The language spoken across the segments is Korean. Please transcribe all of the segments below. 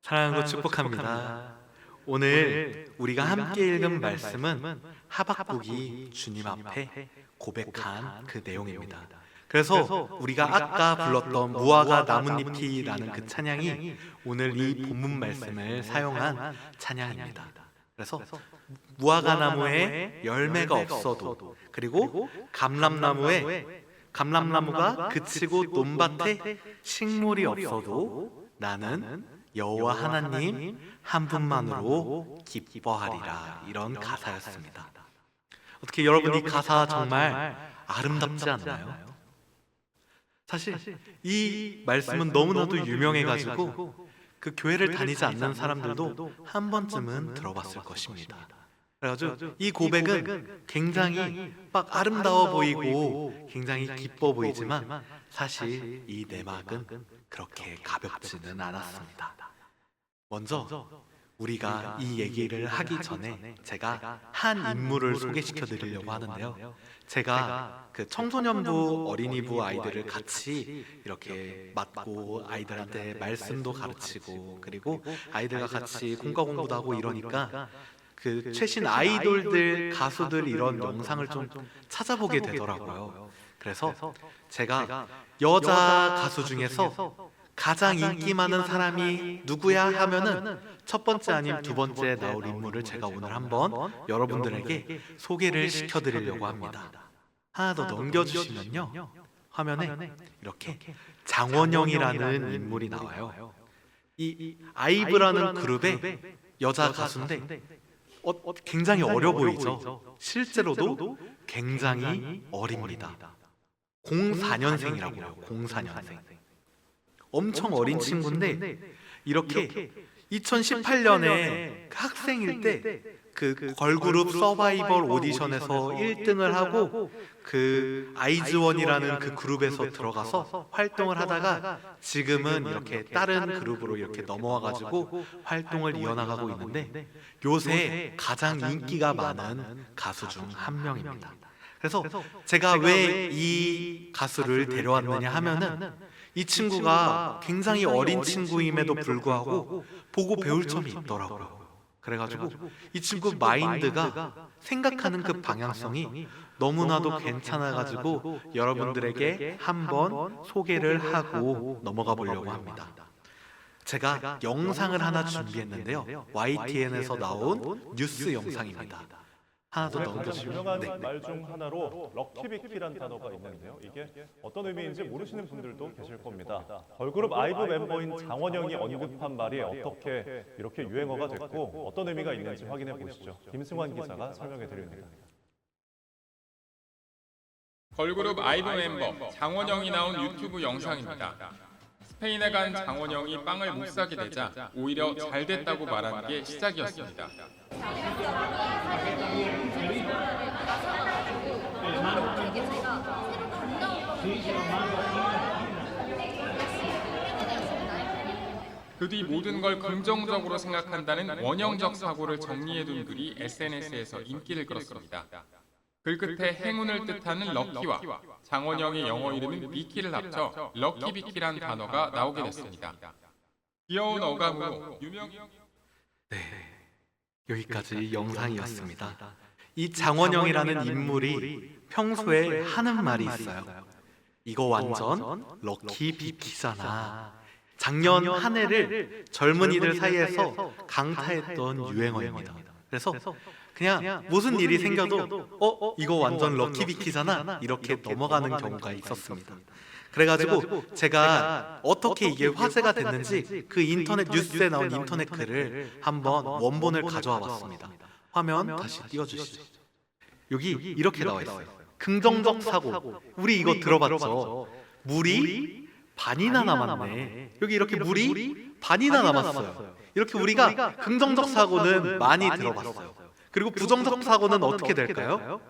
사랑하고 축복합니다. 오늘 우리가 함께 읽은 말씀은 하박국이 주님 앞에 고백한 그 내용입니다. 그래서 우리가 아까 불렀던 무화과 나뭇잎이라는 그 찬양이 오늘 이 본문 말씀을 사용한 찬양입니다. 그래서 무화과 나무에 열매가 없어도, 그리고 감람나무가 그치고 논밭에 식물이 없어도 나는 여호와 하나님 한 분만으로 기뻐하리라, 이런 가사였습니다. 어떻게 여러분, 이 가사 정말 아름답지 않나요? 사실 이 말씀은 너무나도 유명해가지고 그 교회를 다니지 않는 사람들도 한 번쯤은 들어봤을 것입니다. 그래가지고 이 고백은 굉장히 막 아름다워 보이고 굉장히 기뻐 보이지만 사실 이 내막은 그렇게 가볍지는 않았습니다. 먼저 우리가 이 얘기를 하기 전에 제가 한 인물을 소개시켜 드리려고 하는데요. 제가 그 청소년부, 어린이부 아이들을 같이 이렇게 맡고 아이들한테 말씀도 가르치고, 그리고 아이들과 같이 공과 공부도 하고 이러니까 그 최신 아이돌들, 가수들 이런 영상을 좀 찾아보게 되더라고요. 그래서 제가 여자 가수 중에서 가장 인기 많은 사람이 누구야 하면은 첫 번째 아님 두 번째 나올 인물을 제가 오늘 한번 여러분들에게 소개를 시켜드리려고 합니다. 하나 더 넘겨주시면요, 화면에 이렇게 장원영이라는 인물이 나와요. 이 아이브라는 그룹의 여자 가수인데 굉장히 어려 보이죠? 실제로도 굉장히 어립니다. 04년생이라고요. 04년생. 엄청 어린 친구인데 이렇게 2018년에 학생일 때 그 걸그룹 서바이벌 오디션에서 1등을 하고 그 아이즈원이라는 그 그룹에서 들어가서 활동을 하다가 지금은 이렇게 다른 그룹으로 이렇게 넘어와가지고 활동을 이어나가고 있는데 요새 가장 인기가 많은 가수 중 한 명입니다. 그래서 제가 왜 이 가수를 데려왔느냐 하면은 이 친구가 굉장히 어린 친구임에도 불구하고 보고 배울 점이 있더라고요. 그래가지고 이 친구 마인드가, 생각하는 그 방향성이 너무나도 괜찮아가지고 여러분들에게 한번 소개를 하고 넘어가 보려고 합니다. 제가 영상을 하나 준비했는데요, YTN에서 나온 뉴스 영상입니다. 하나 더 넘겨주시면. 유명한 말 중 하나로 럭키비키란 단어가 있는데요. 이게 어떤 의미인지 모르시는 분들도 계실 겁니다. 걸그룹 아이브 멤버인 장원영이 언급한 말이 어떻게 이렇게 유행어가 됐고 어떤 의미가 있는지 확인해 보시죠. 김승환 기자가 설명해 드립니다. 걸그룹 아이브 멤버 장원영이 나온 유튜브 영상입니다. 스페인에 간 장원영이 빵을 못 사게 되자 오히려 잘 됐다고 말하는 게 시작이었습니다. 그 뒤 모든 걸 긍정적으로 생각한다는 원형적 사고를 정리해둔 글이 SNS에서 인기를 끌었습니다. 글 끝에 행운을 뜻하는 럭키와 장원영의 영어 이름인 비키를 합쳐 럭키비키란 단어가 나오게 됐습니다. 귀여운 어감으로 네, 여기까지 영상이었습니다. 이 장원영이라는 인물이 평소에 하는 말이 있어요. 이거 완전 럭키비키잖아. 작년 한 해를 젊은이들 사이에서 강타했던 유행어입니다. 그래서 그냥 무슨 일이 생겨도 이거 완전 럭키비키잖아, 이렇게 넘어가는 경우가 있었습니다. 그래가지고 제가 어떻게 이게 화제가 됐는지 그 인터넷 뉴스에 나온 인터넷 글을 한번 원본을 가져와 봤습니다. 화면 다시 띄워주시죠. 여기 이렇게 나와 있어요. 긍정적 사고. 우리 이거 들어봤죠? 물이 반이나 남았네. 여기 이렇게 물이 반이나 남았어요. 이렇게 우리가 긍정적 사고는 많이 들어봤어요. 그리고 부정적 사고는 어떻게 될까요?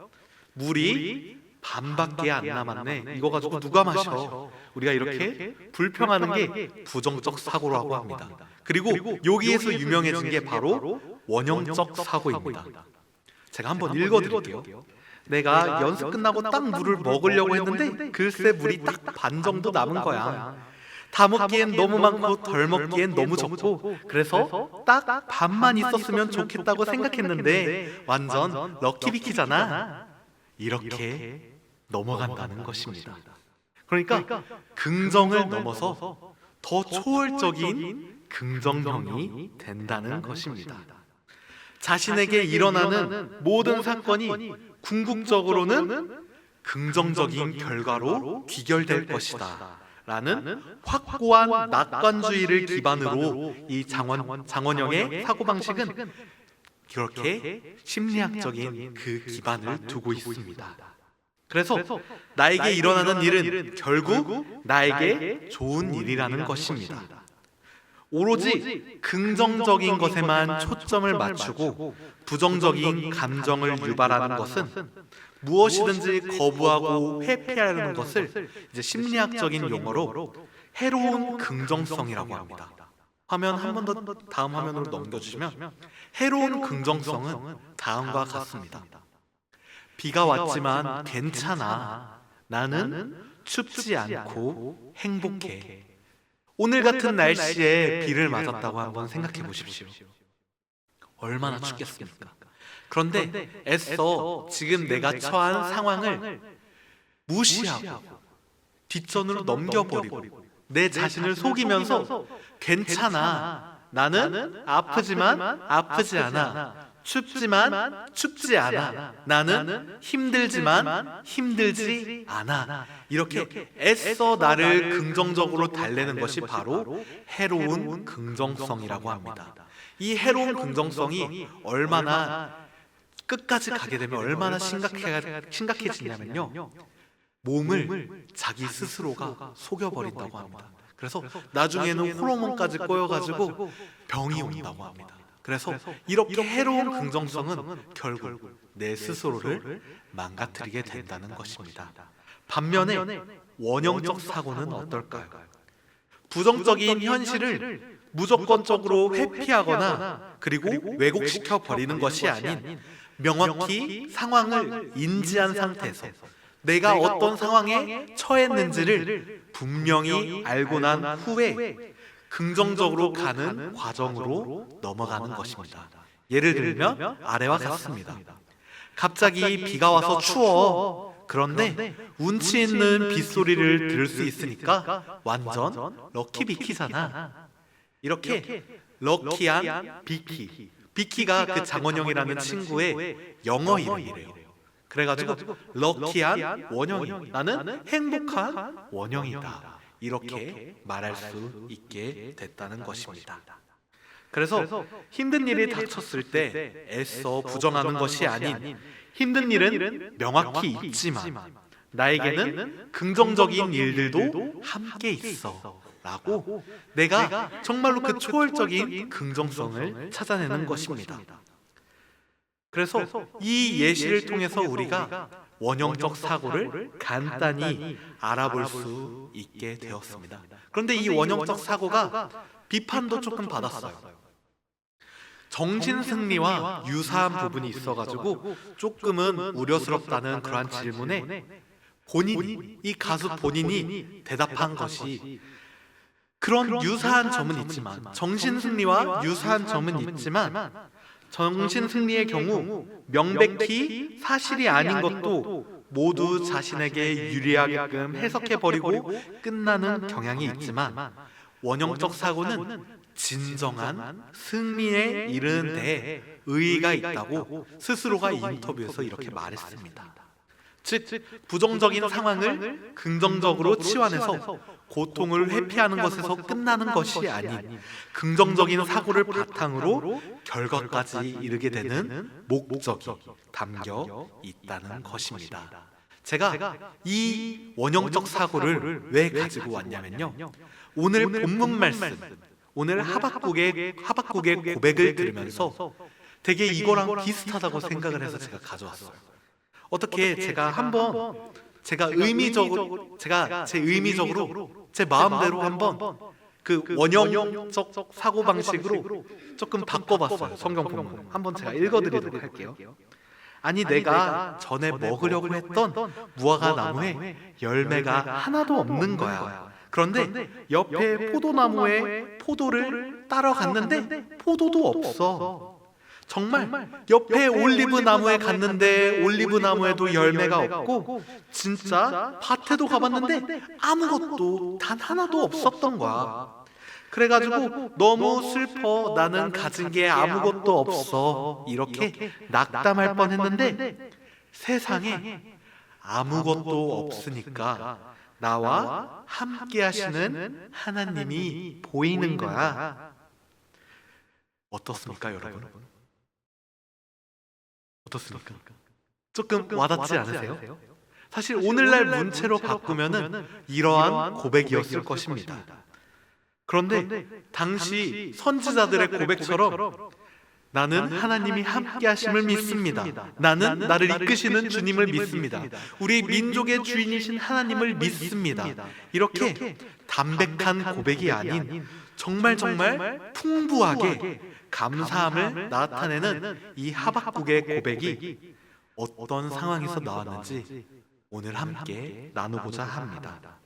물이 반밖에 안 남았네. 이거 가지고 누가 마셔? 우리가 이렇게 불평하는 게 부정적 사고라고 합니다. 그리고 여기에서 유명해진 게 바로 원형적 사고입니다. 제가 한번 읽어드릴게요. 내가 연습 끝나고 딱 물을 먹으려고 했는데 글쎄 물이 딱 반 정도 남은 거야. 다 먹기엔 너무 많고 덜 먹기엔 너무 적고 그래서 딱 반만 있었으면 좋겠다고 생각했는데 완전 럭키비키잖아. 이렇게 넘어간다는 것입니다. 그러니까 긍정을 넘어서 더 초월적인 긍정형이 된다는 것입니다. 자신에게 일어나는 모든 사건이 궁극적으로는 긍정적인 결과로 귀결될 것이다 라는 확고한 낙관주의를 기반으로 이 장원영의 사고방식은 그렇게 심리학적인 그 기반을 두고 있습니다. 그래서 나에게 일어나는 일은 결국 나에게 좋은 일이라는 것입니다. 오로지 긍정적인 것에만 초점을 맞추고 부정적인 감정을 유발하는 것은 무엇이든지 거부하고 회피하려는 것을 이제 심리학적인 용어로 해로운 긍정성이라고 합니다. 화면 한 번 더 다음 화면으로 넘겨주시면 해로운 긍정성은 다음과 같습니다. 비가 왔지만 괜찮아. 나는 춥지 않고 행복해. 오늘 같은 날씨에 비를 맞았다고 한번 생각해 보십시오. 얼마나 춥겠습니까? 그런데 애써 지금 내가 처한 상황을 무시하고 뒷전으로 넘겨버리고 내 자신을 속이면서 괜찮아. 나는 아프지만 아프지 않아. 춥지만 춥지 않아. 나는 힘들지만 힘들지 않아. 이렇게 애써 나를 긍정적으로 달래는 것이 바로 해로운 긍정성이라고 합니다. 이 해로운 긍정성이 얼마나 끝까지 가게 되면 얼마나 심각해지냐면요, 몸을 자기 스스로가 속여버린다고 합니다. 그래서 나중에는 호르몬까지 꼬여가지고 병이 온다고 합니다. 그래서 이렇게 해로운 긍정성은 결국 내 스스로를 망가뜨리게 된다는 것입니다. 반면에 원형적 사고는 어떨까요? 부정적인 현실을 무조건적으로 회피하거나 그리고 왜곡시켜 버리는 것이 아닌 명확히 상황을 인지한 상태에서 내가 어떤 상황에 처했는지를 분명히 알고 난 후에 긍정적으로 가는 과정으로 넘어가는 것입니다. 예를 들면 아래와 같습니다. 갑자기 비가 와서 추워. 그런데 운치 있는 빗소리를 들을 수 있으니까 완전 럭키비키잖아. 이렇게 럭키한 비키. 비키가 그 장원영이라는 친구의 영어 이름이래요. 그래가지고 럭키한 원영이, 나는 행복한 원영이다. 이렇게 말할 수 있게 됐다는 것입니다. 그래서 힘든 일이 닥쳤을 때 애써 부정하는 것이 아닌 힘든 일은 명확히 있지만 나에게는 긍정적인 일들도 함께 있어 라고 내가 정말로 그 초월적인 긍정성을 찾아내는 것입니다. 그래서 이 예시를 통해서 우리가 원형적 사고를 간단히 알아볼 수 있게 되었습니다. 그런데 이 원형적 사고가 비판도 조금 받았어요. 정신승리와 유사한 부분이 있어가지고 조금은 우려스럽다는 그러한 질문에 이 가수 본인이 대답한 것이 그런 유사한 점은 있지만, 정신승리와 유사한 점은 있지만 정신승리의 경우 명백히 사실이 아닌 것도 모두 자신에게 유리하게끔 해석해버리고 끝나는 경향이 있지만 원형적 사고는 진정한 승리에 이르는 데 의의가 있다고 스스로가 인터뷰에서 이렇게 말했습니다. 즉, 부정적인 상황을 긍정적으로 치환해서 고통을 회피하는 것에서 끝나는 것이 아닌 긍정적인 사고를 바탕으로 결과까지 이르게 되는 목적이 담겨 있다는 것입니다. 제가 이 원형적 사고를 왜 가지고 왔냐면요, 오늘 본문 말씀, 오늘 하박국의 고백을 들으면서 되게 이거랑 비슷하다고 생각을 해서 제가 가져왔어요. 어떻게 제가 한번 제가 제 의미적으로 제 마음대로 한번 그 원형적 사고방식으로 조금 바꿔봤어요. 성경 본문 한번 제가 읽어드리도록 할게요. 아니 내가 전에 먹으려고 했던 무화과 나무에 열매가 하나도 없는 거야. 그런데 옆에 포도나무에 포도를 따러 갔는데 포도도 없어. 정말 옆에 올리브 나무에 갔는데 올리브 나무에도 열매가 없고, 진짜 밭에도 가봤는데 아무것도 단 하나도 없었던 거야. 그래가지고 너무 슬퍼, 나는 가진 게 아무것도 없어, 이렇게 낙담할 뻔했는데 세상에 아무것도 없으니까 나와 함께 하시는 하나님이 보이는 거야. 어떻습니까, 여러분? 어떻습니까? 조금 와닿지 않으세요? 사실 오늘날 문체로 바꾸면은 이러한 고백이었을 것입니다. 그런데 당시 선지자들의 고백처럼 나는 하나님이 함께 하심을 믿습니다. 나는 나를 이끄시는 주님을 믿습니다. 우리 민족의 주인이신 하나님을 믿습니다. 이렇게 담백한 고백이 아닌 정말 풍부하게 감사함을 나타내는 이 하박국의 고백이 어떤 상황에서 나왔는지 오늘 함께 나누고자 합니다.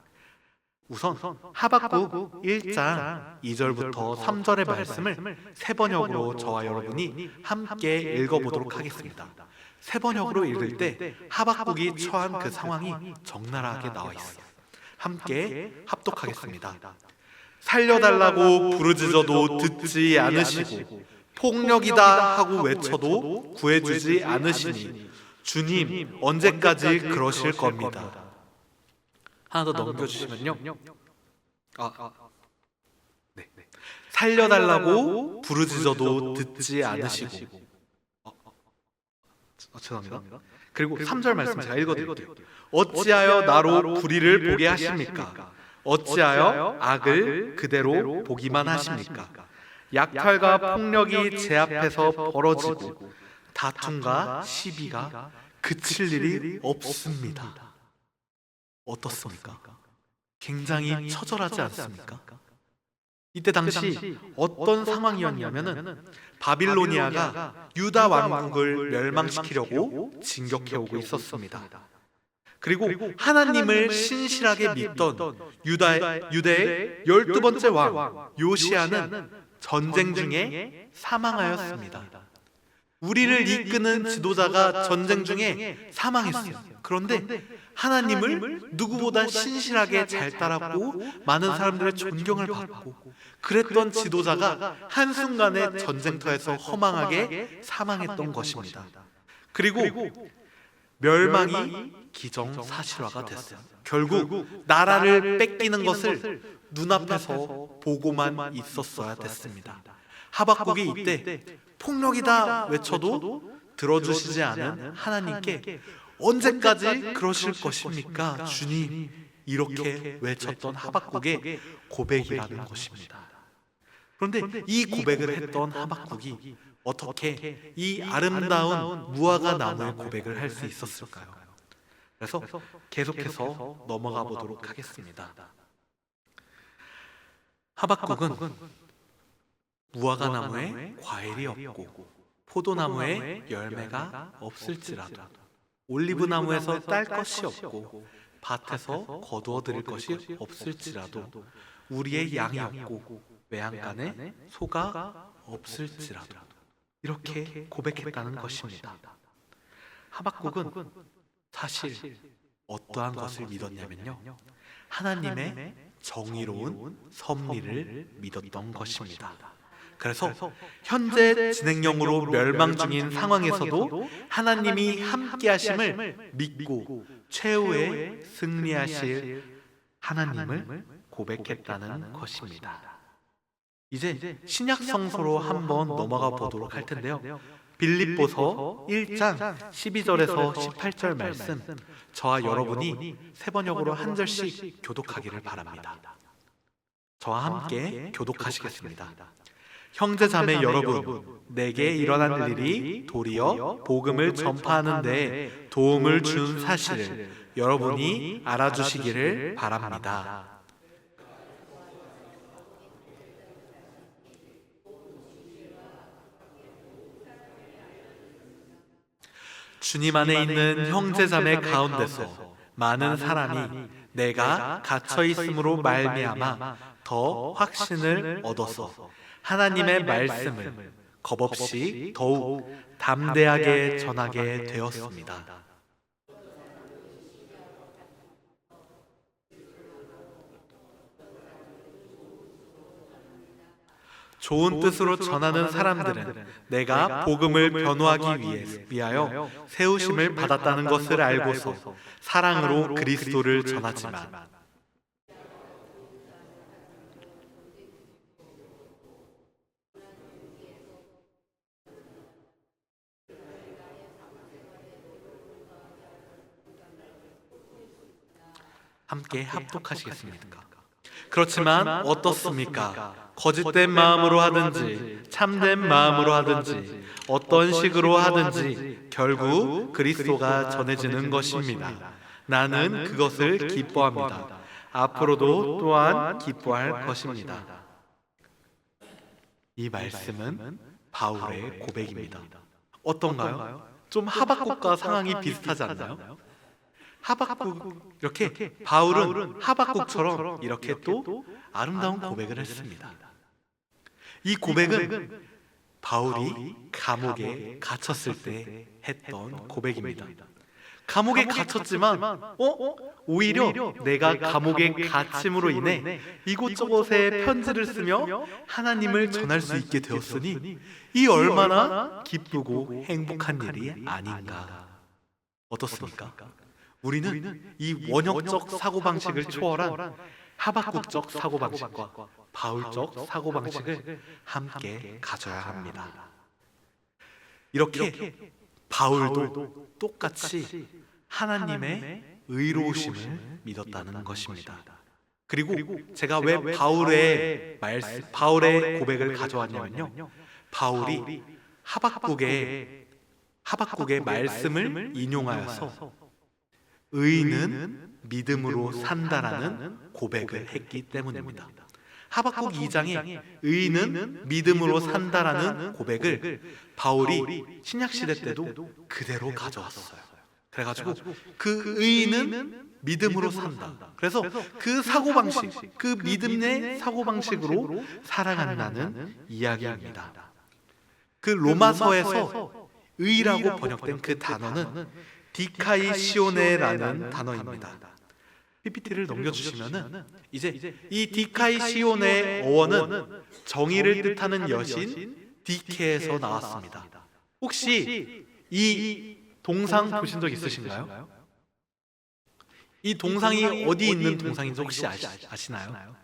우선 하박국 1장 2절부터 3절의 말씀을 세번역으로 저와 여러분이 함께 읽어보도록 하겠습니다. 세번역으로 읽을 때 하박국이 처한 그 상황이 적나라하게 나와 있어요. 함께 합독하겠습니다. 살려달라고 부르짖어도 듣지 않으시고 폭력이다 하고 외쳐도 구해주지 않으시니 주님 언제까지 그러실 겁니다. 하나 더 넘겨주시면요. 살려달라고 부르짖어도 듣지 않으시고, 죄송합니다. 그리고 3절 말씀 제가 읽어드릴게요. 어찌하여 나로 불의를 보게 하십니까? 어찌하여 악을 그대로 보기만 하십니까? 약탈과 폭력이 제 앞에서 벌어지고 다툼과 시비가 그칠 일이 없습니다. 어떻습니까? 굉장히 처절하지 않습니까? 이때 당시 어떤 상황이었냐면은 바빌로니아가 유다 왕국을 멸망시키려고 진격해오고 있었습니다. 그리고 하나님을 신실하게 믿던 유대의 12번째 왕 요시야는 전쟁 중에 사망하였습니다. 우리를 이끄는 지도자가 전쟁 중에 사망했어요. 그런데 하나님을 누구보다 신실하게 잘 따랐고 많은 사람들의 존경을 받고 그랬던 지도자가 한순간에 전쟁터에서 허망하게 사망했던 것입니다. 그리고 멸망이 기정사실화가 됐어요. 결국 나라를 뺏기는 것을 눈앞에서 보고만 있었어야 됐습니다. 하박국이 이때 폭력이다 외쳐도 들어주시지 않은 하나님께 언제까지 그러실 것입니까, 주님? 이렇게 외쳤던 하박국의 고백이라는 것입니다. 그런데 이 고백을 했던 하박국이 어떻게 이 아름다운 무화과 나무의 고백을 할 수 있었을까요? 그래서 계속해서 넘어가 보도록 하겠습니다. 하박국은 무화과 나무에 과일이 없고 포도나무에 열매가 없을지라도 올리브 나무에서 딸 것이 없고 밭에서 거두어 드릴 것이 없을지라도 우리의 양이 없고 외양간에 소가 없을지라도 이렇게 고백했다는 것입니다. 하박국은 사실 어떠한 것을 믿었냐면요, 하나님의 정의로운 섭리를 믿었던 것입니다. 그래서 현재 진행형으로 멸망 중인 상황에서도 하나님이 함께 하심을 믿고 최후에 승리하실 하나님을 고백했다는 것입니다. 이제 신약 성서로 한번 넘어가 보도록 할 텐데요. 빌립보서 1장 12절에서 18절 말씀, 저와 여러분이 세번역으로 한 절씩 교독하기를 바랍니다. 저와 함께 교독하시겠습니다. 형제자매 여러분, 내게 일어난 일이 도리어 복음을 전파하는 데 도움을 준 사실을 여러분이 알아주시기를 바랍니다. 주님 안에 있는 형제자매 가운데서 많은 사람이 내가 갇혀 있음으로 말미암아 더 확신을 얻어서 하나님의 말씀을 겁없이 더욱 담대하게 전하게 되었습니다. 좋은 뜻으로 전하는 사람들은 내가 복음을 변호하기 위하여 세우심을 받았다는 것을 알고서 사랑으로 그리스도를 전하지만 함께 합독하시겠습니까? 그렇지만 어떻습니까? 거짓된 마음으로 하든지 참된 마음으로 하든지 어떤 식으로 하든지 결국 그리스도가 전해지는 것입니다. 나는 그것을 기뻐합니다. 앞으로도 또한 기뻐할 것입니다. 이 말씀은 바울의 고백입니다. 어떤가요? 좀 하박국과 상황이 비슷하지 않나요? 하박국, 이렇게 바울은 하박국처럼 이렇게 또 아름다운 고백을 했습니다. 이 고백은 바울이 감옥에 갇혔을 때 했던 고백입니다. 감옥에 갇혔지만 오히려 내가 감옥에 갇힘으로 인해 이곳저곳에 편지를 쓰며 하나님을 전할 수 있게 되었으니 이 얼마나 기쁘고 행복한 일이 아닌가. 어떻습니까? 우리는 이 원형적 사고방식을 초월한 하박국적 사고방식과 바울적 사고방식을 함께 가져야 합니다. 이렇게 바울도 똑같이 하나님의 의로우심을 믿었다는 것입니다. 그리고 제가 왜 바울의 고백을 가져왔냐면요, 바울이 하박국의 말씀을 인용하여서 의인은 믿음으로 산다라는 고백을 했기 때문입니다. 하박국 2장에 의인은 믿음으로 산다라는 고백을 바울이 신약시대 때도 그대로 가져왔어요. 그래가지고 그 의인은 믿음으로 산다. 그래서 그 사고방식, 그 믿음의 사고방식으로 살아간다는 이야기입니다. 그 로마서에서 의라고 번역된 그 단어는 디카이시오네라는 단어입니다. PPT를 넘겨주시면은 이제 이 디카이시오네 어원은 정의를 뜻하는 여신 디케에서 나왔습니다. 혹시 이 동상 보신 적 있으신가요? 이 동상이 어디 있는 동상인지 혹시 아시나요?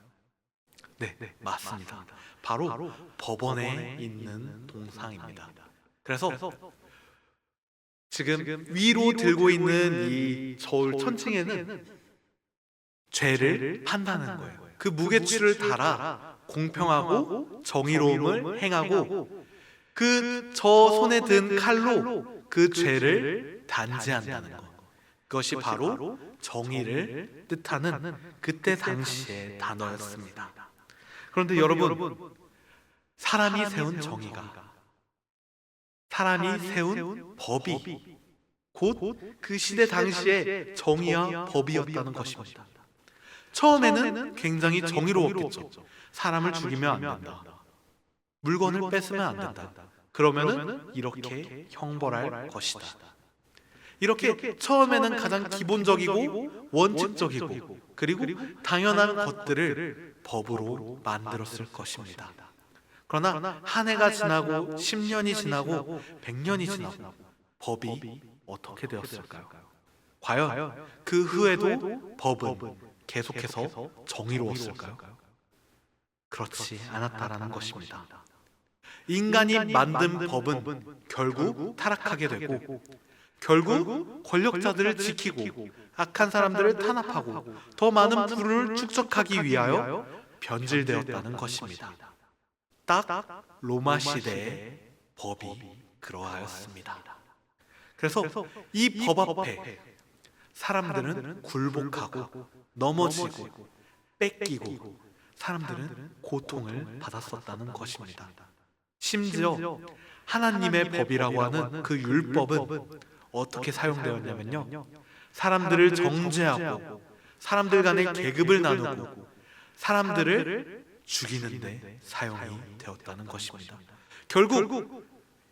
네, 맞습니다. 바로 법원에 있는 동상입니다. 그래서 지금 위로 들고 있는 이 저울 천칭에는 죄를 판단하는 거예요. 그 무게추를 달아 공평하고 정의로움을 행하고 그 저 손에 든 칼로 그 죄를 단죄한다는 것. 그것이 바로 정의를 뜻하는 그때 당시의 단어였습니다. 그런데 여러분, 사람이 세운 정의가, 사람이 세운 법이 곧 그 시대 당시의 정의와 법이었다는 것입니다. 처음에는 굉장히 정의로웠겠죠. 사람을 죽이면 안 된다. 물건을 뺏으면 안 된다. 그러면은 이렇게 형벌할 것이다. 이렇게 처음에는 가장 기본적이고 원칙적이고 그리고 당연한 것들을 법으로 만들었을 것입니다. 그러나 한 해가 지나고 10년이 지나고 100년이 지나고 법이 어떻게 되었을까요? 과연 그 후에도 법은 계속해서 정의로웠을까요? 그렇지 않았다라는 것입니다. 인간이 만든 법은 결국 타락하게 되고 결국 권력자들을 지키고 악한 사람들을 탄압하고 더 많은 부를 축적하기 위하여 변질되었다는 것입니다. 딱 로마 시대의 법이 그러하였습니다. 그래서 이 법 앞에 사람들은 굴복하고 넘어지고 뺏기고 사람들은 고통을 받았었다는 것입니다. 심지어 하나님의 법이라고 하는 그 율법은 어떻게 사용되었냐면요, 사람들을 정죄하고 사람들 간의 계급을 나누고 사람들을 죽이는데 사용이 되었다는 것입니다. 결국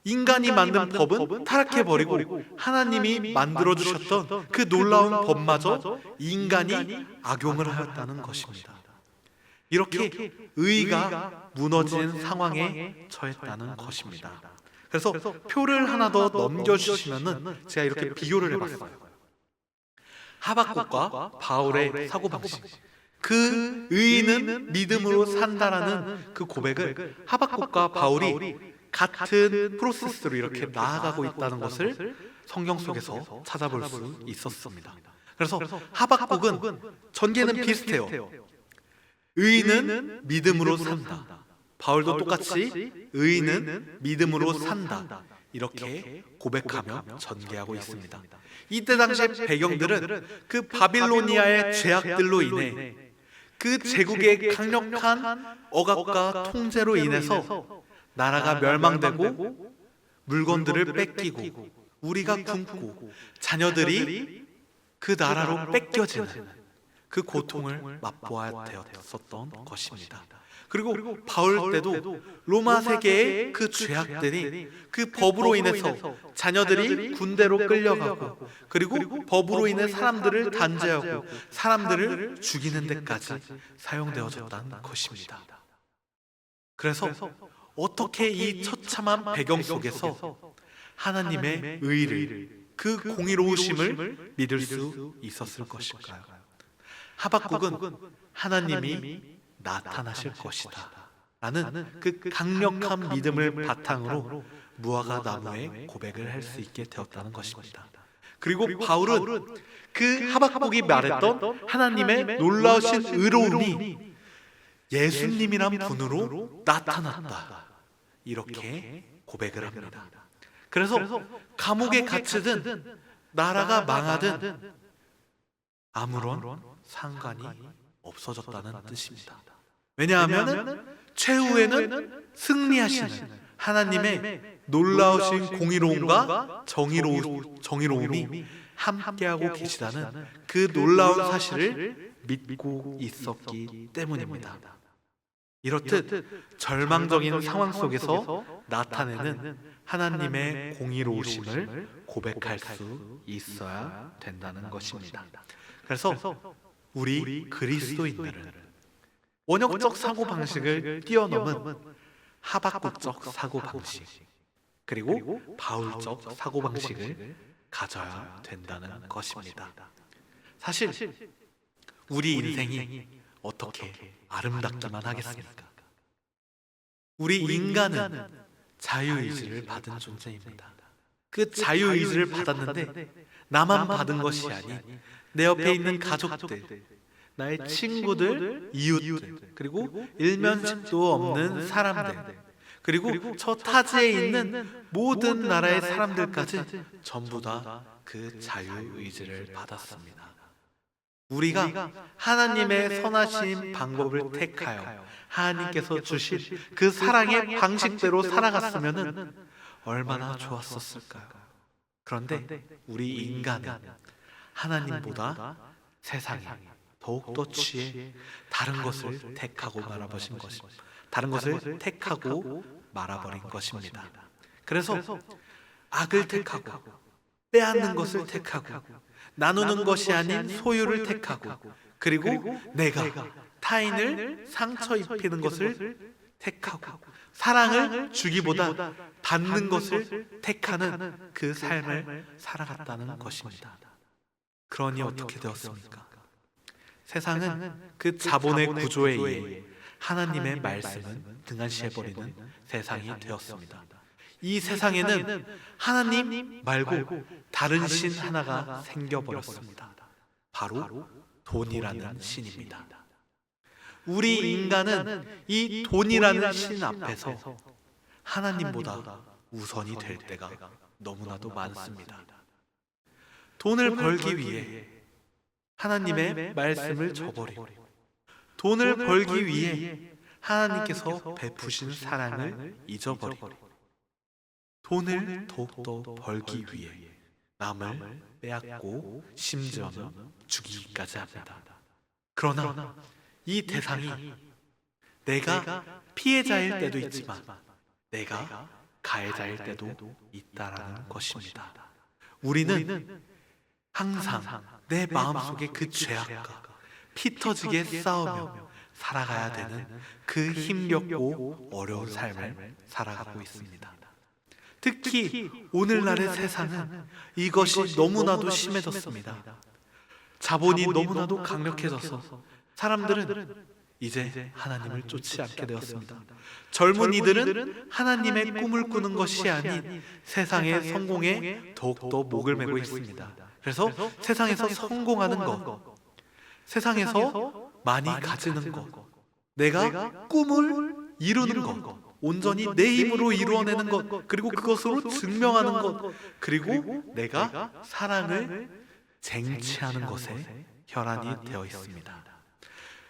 인간이 만든 법은 타락해버리고 하나님이 만들어주셨던 그 놀라운 법마저 인간이 악용을 하였다는 것입니다. 이렇게 의가 무너지는 상황에 처했다는 것입니다. 그래서 표를 하나 더 넘겨주시면은 제가 이렇게 비교를 해봤어요. 하박국과 바울의 사고방식. 그 의인은 믿음으로 산다라는 그 고백을 하박국과 바울이 같은 프로세스로 이렇게 나아가고 있다는 것을 성경 속에서 찾아볼 수 있었습니다. 그래서 하박국은 전개는 비슷해요. 의인은 믿음으로 산다. 바울도 똑같이 의인은 믿음으로 산다. 이렇게 고백하며 전개하고 있습니다. 이때 당시의 배경들은 그 바빌로니아의 죄악들로 인해 그 제국의 강력한 억압과 통제로 인해서 나라가 멸망되고 물건들을 뺏기고 우리가 굶고 자녀들이 그 나라로 뺏겨지는 그 고통을 맛보아야 되었었던 것입니다. 그리고 바울 때도 로마 세계의 그 죄악들이 그 법으로 인해서 자녀들이 군대로 끌려가고 그리고 법으로 인해 사람들을 단죄하고 사람들을 죽이는 데까지 사용되어졌다는 것입니다. 그래서 어떻게 이 처참한 배경 속에서 하나님의 의를, 그 공의로우심을 믿을 수 있었을 것일까요? 하박국은 하나님이 나타나실 것이다 라는 그 강력한 믿음을 바탕으로 무화과 나무에 고백을 할 수 있게 되었다는 것입니다. 그리고 바울은 그 하박국이 말했던 하나님의 놀라우신 의로움이 예수님이란 분으로 나타났다 이렇게 고백을 합니다. 그래서 감옥에 갇히든 나라가 망하든 아무런 상관이 없어졌다는 뜻입니다. 왜냐하면 최후에는 승리하시는 하나님의 놀라우신 공의로움과 정의로움이 함께하고 계시다는 그 놀라운 사실을 믿고 있었기 때문입니다. 이렇듯 절망적인 상황 속에서 나타내는 하나님의 공의로우심을 고백할 수 있어야 된다는 것입니다. 그래서 우리 그리스도인들은 원형적 사고방식을 뛰어넘은 하박국적 사고방식 그리고 바울적 사고방식을 가져야 된다는 것입니다. 사실 우리 인생이 어떻게 아름답기만 하겠습니까? 우리 인간은 자유의지를 받은 존재입니다. 그 자유의지를 받았는데 나만 받은 것이 아닌 내 옆에 있는 가족들, 나의 친구들, 이웃들, 그리고 일면식도 없는 사람들, 그리고 저 타지에 있는 모든 나라의 사람들까지 전부 다 그 자유의지를 받았습니다. 우리가 하나님의 선하신 방법을 택하여 하나님께서 주신 그 사랑의 방식대로 살아갔으면 얼마나 좋았었을까요? 그런데 우리 인간은 하나님보다 세상에 더욱더 취해 다른 것을 택하고 말아버린 것입니다. 다른 것을 택하고 말아버린 것입니다. 그래서 악을 택하고 빼앗는 것을 택하고 나누는 것이 아닌 소유를 택하고 그리고 내가 타인을 상처 입히는 것을 택하고 사랑을 주기보다 받는 것을 택하는 그 삶을 살아갔다는 것입니다. 그러니 어떻게 되었습니까? 세상은 그 자본의 구조에 의해 하나님의 말씀은 등한시해버리는 세상이 되었습니다. 이 세상에는 하나님 말고 다른 신 하나가 생겨버렸습니다. 바로 돈이라는 신입니다. 우리 인간은 이 돈이라는 신 앞에서 하나님보다 우선이 될 때가 너무나도 많습니다. 돈을 벌기 위해 하나님의 말씀을 저버리고 돈을 벌기 위해 하나님께서 베푸신 사랑을 잊어버리고 돈을 더욱더 벌기 위해 남을 빼앗고 심지어는 죽이기까지 합니다. 그러나 이 대상이 내가 피해자일 때도 있지만 내가 가해자일 때도 있다라는 것입니다. 우리는 항상 내 마음속에 그 죄악과 피 터지게 싸우며 살아가야 되는 그 힘겹고 어려운 삶을 살아가고 있습니다. 특히 오늘날의 세상은 이것이 너무나도 심해졌습니다. 자본이 너무나도 강력해져서 사람들은 이제 하나님을 쫓지 않게 되었습니다. 젊은이들은 하나님의 꿈을 꾸는 것이 아닌 세상의 성공에 더욱더 목을 메고 있습니다. 그래서 세상에서 성공하는 것, 세상에서 많이 가지는 것, 내가 꿈을 이루는 것, 온전히 내 힘으로 이루어내는 것, 그리고 그것으로 증명하는 것, 그리고 내가 사랑을 쟁취하는 것에 혈안이 되어 있습니다.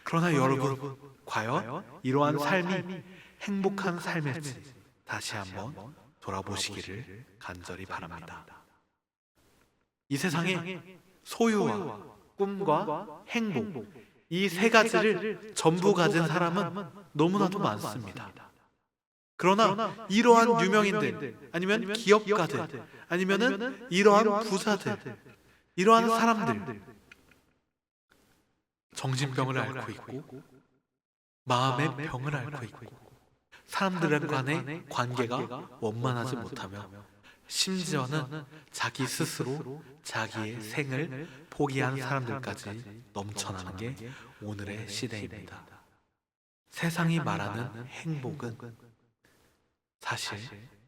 그러나 여러분, 과연 이러한 삶이 행복한 삶일지 다시 한번 돌아보시기를 간절히 바랍니다. 이 세상에 소유와 꿈과 행복, 이 세 가지를 전부 가진 사람은 너무나도 많습니다. 그러나 이러한 유명인들, 아니면 기업가들, 아니면은 이러한 부자들, 이러한 사람들, 정신병을 앓고 있고 마음의 병을 앓고 있고 사람들 간의 관계가 원만하지 못하며 심지어는 자기 스스로 자기의 생을 포기한 사람들까지 넘쳐나는 게 오늘의 시대입니다. 세상이 말하는 행복은 사실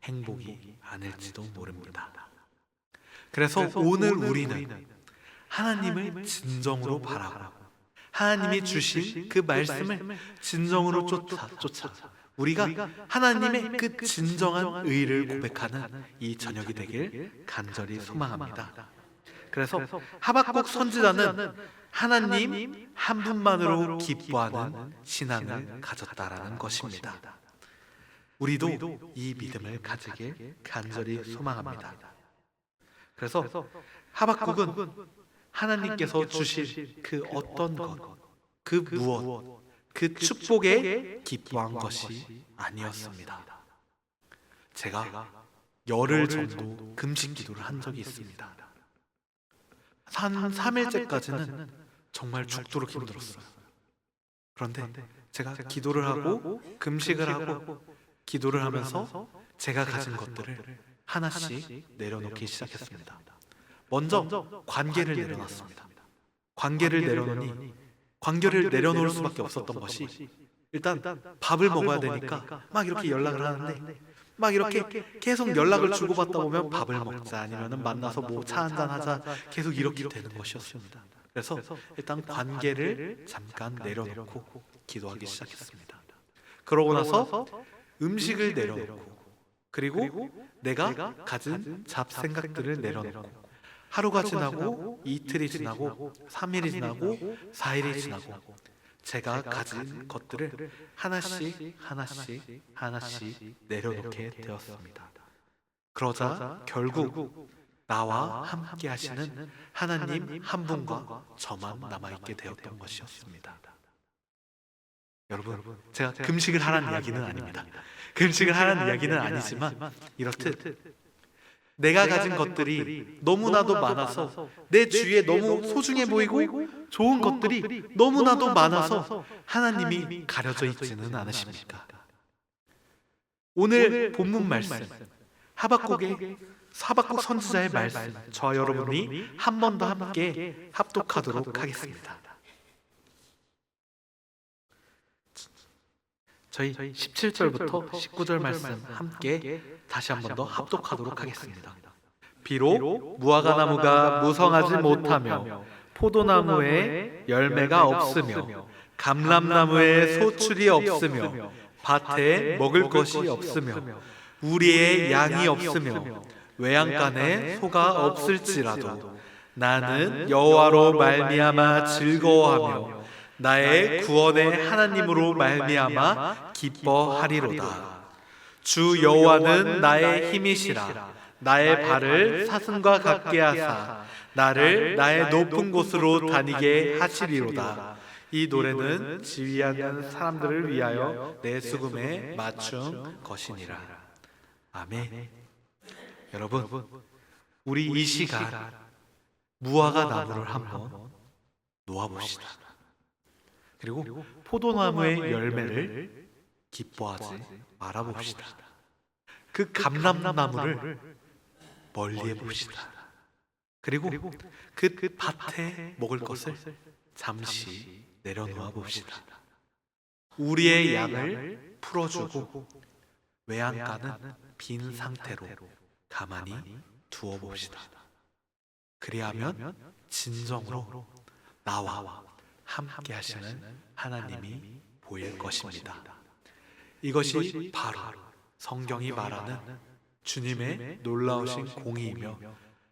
행복이 아닐지도 모릅니다. 그래서 오늘 우리는 하나님을 진정으로 바라고 하나님이 주신 그 말씀을 진정으로 쫓아 우리가 하나님의 그 진정한 의를 고백하는 이 저녁이 되길 간절히 소망합니다. 그래서 하박국 선지자는 하나님 한 분만으로 기뻐하는 신앙을 가졌다라는 것입니다. 우리도 이 믿음을 가지길 간절히 소망합니다. 그래서 하박국은 하나님께서 주실 그 어떤 것, 그 무엇, 그 축복에 기뻐한 것이 아니었습니다. 제가 열흘 정도 금식 기도를 한 적이 있습니다. 한 3일째까지는 정말 죽도록 힘들었어요. 그런데 제가 기도를 하고 금식을 하고 기도를 하면서 제가 가진 것들을 하나씩 내려놓기 시작했습니다. 먼저 관계를 내려놨습니다. 관계를 내려놓을 수밖에 없었던 것이, 일단 밥을 먹어야 되니까 막 이렇게 연락을 하는데 막 이렇게 계속 연락을 주고받다 보면 밥을 먹자, 아니면 만나서 뭐 차 한잔 하자, 계속 이렇게 되는 것이었습니다. 그래서 일단 관계를 잠깐 내려놓고 기도하기 시작했습니다. 그러고 나서 음식을 내려놓고, 그리고 내가 가진 잡생각들을 내려놓고, 하루가 지나고 이틀이 지나고 3일이 지나고 4일이 지나고 제가 가진 것들을 하나씩 내려놓게 되었습니다. 그러자 결국 나와 함께 하시는 하나님 한 분과 저만 남아있게 되었던 것이었습니다. 여러분, 제가 금식을 하라는 이야기는 아닙니다. 금식을 하라는 이야기는 아니지만, 이렇듯 내가 가진 것들이 너무나도 많아서, 내 주위에 너무 소중해 보이고 좋은 것들이 너무나도 많아서 하나님이 가려져 있지는 않으십니까? 오늘 본문 말씀, 하박국 선지자의 말씀, 저와 여러분이 한 번 더 함께 합독하도록 하겠습니다. 저희 17절부터 19절 말씀 함께 다시 한 번 더 합독하도록 하겠습니다. 비록 무화과나무가 무성하지 못하며 포도나무에 열매가 없으며 감람나무에 소출이 없으며 밭에 먹을 것이 없으며 우리의 양이 없으며 외양간에 소가 없을지라도 나는 여호와로 말미암아 즐거워하며 나의 구원의 하나님으로 말미암아 기뻐하리로다. 주 여호와는 나의 힘이시라. 나의 발을 사슴과 같게 하사 나를 나의 높은 곳으로 다니게 하시리로다. 이 노래는 지휘하는 사람들을 위하여 내 수금에 맞춘 것이니라. 아멘. 여러분, 우리 이 시간 무화과 나무를 한번 놓아봅시다. 그리고 포도나무의 열매를 기뻐하지 말아봅시다. 그 감람나무를 멀리해 봅시다. 그리고 그 밭에 먹을 것을 잠시 내려놓아 봅시다. 우리의 양을 풀어주고 외양간은 빈 상태로 가만히 두어 봅시다. 그리하면 진정으로 나와 함께 하시는 하나님이 보일 것입니다. 이것이 바로 성경이 말하는 주님의 놀라우신 공의이며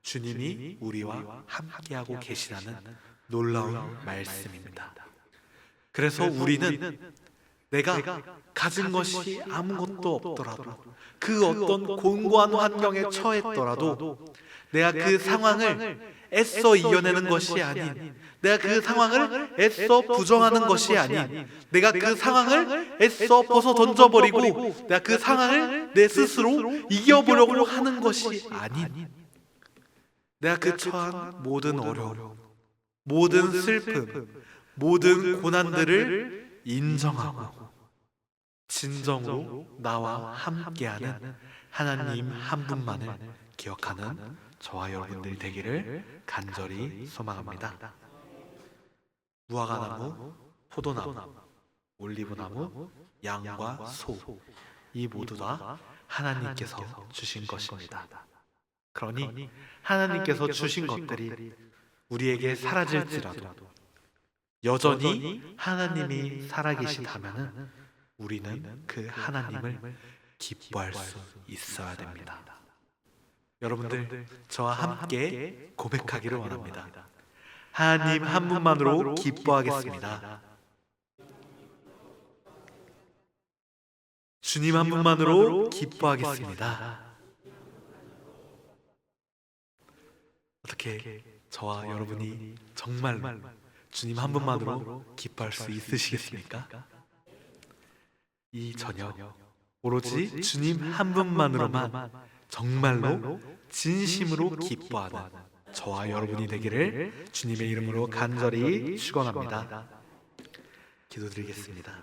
주님이 우리와 함께하고 계시다는 놀라운 말씀입니다. 그래서 우리는 내가 가진 것이 아무것도 없더라도, 그 어떤 곤고한 환경에 처했더라도 내가 그 상황을 애써 이겨내는 것이 아닌, 내가 그 상황을 애써 부정하는 것이 아닌, 내가 그 상황을 애써 벗어 던져버리고 내가 그 상황을 내 스스로 이겨보려고 하는 것이 아닌, 내가 그 처한 모든 어려움, 모든 슬픔, 모든 고난들을 인정하고 진정으로 나와 함께하는 하나님 한 분만을 기억하는 저와 여러분들 되기를 간절히 소망합니다. 무화과나무, 포도나무, 올리브나무, 양과 소, 이 모두 다 하나님께서 주신 것입니다. 그러니 하나님께서 주신 것들이 우리에게 사라질지라도 여전히 하나님이 살아계시다면 우리는 그 하나님을 기뻐할 수 있어야 됩니다. 여러분들, 저와 함께 고백하기를 원합니다. 하나님 한 분만으로 기뻐하겠습니다. 주님 한 분만으로 기뻐하겠습니다. 어떻게 저와 여러분이 정말 주님 한 분만으로 기뻐할 수 있으시겠습니까? 이 저녁 오로지 주님 한 분만으로만 정말로 진심으로 기뻐하는 저와 여러분이 되기를 주님의 이름으로 간절히 축원합니다. 기도드리겠습니다.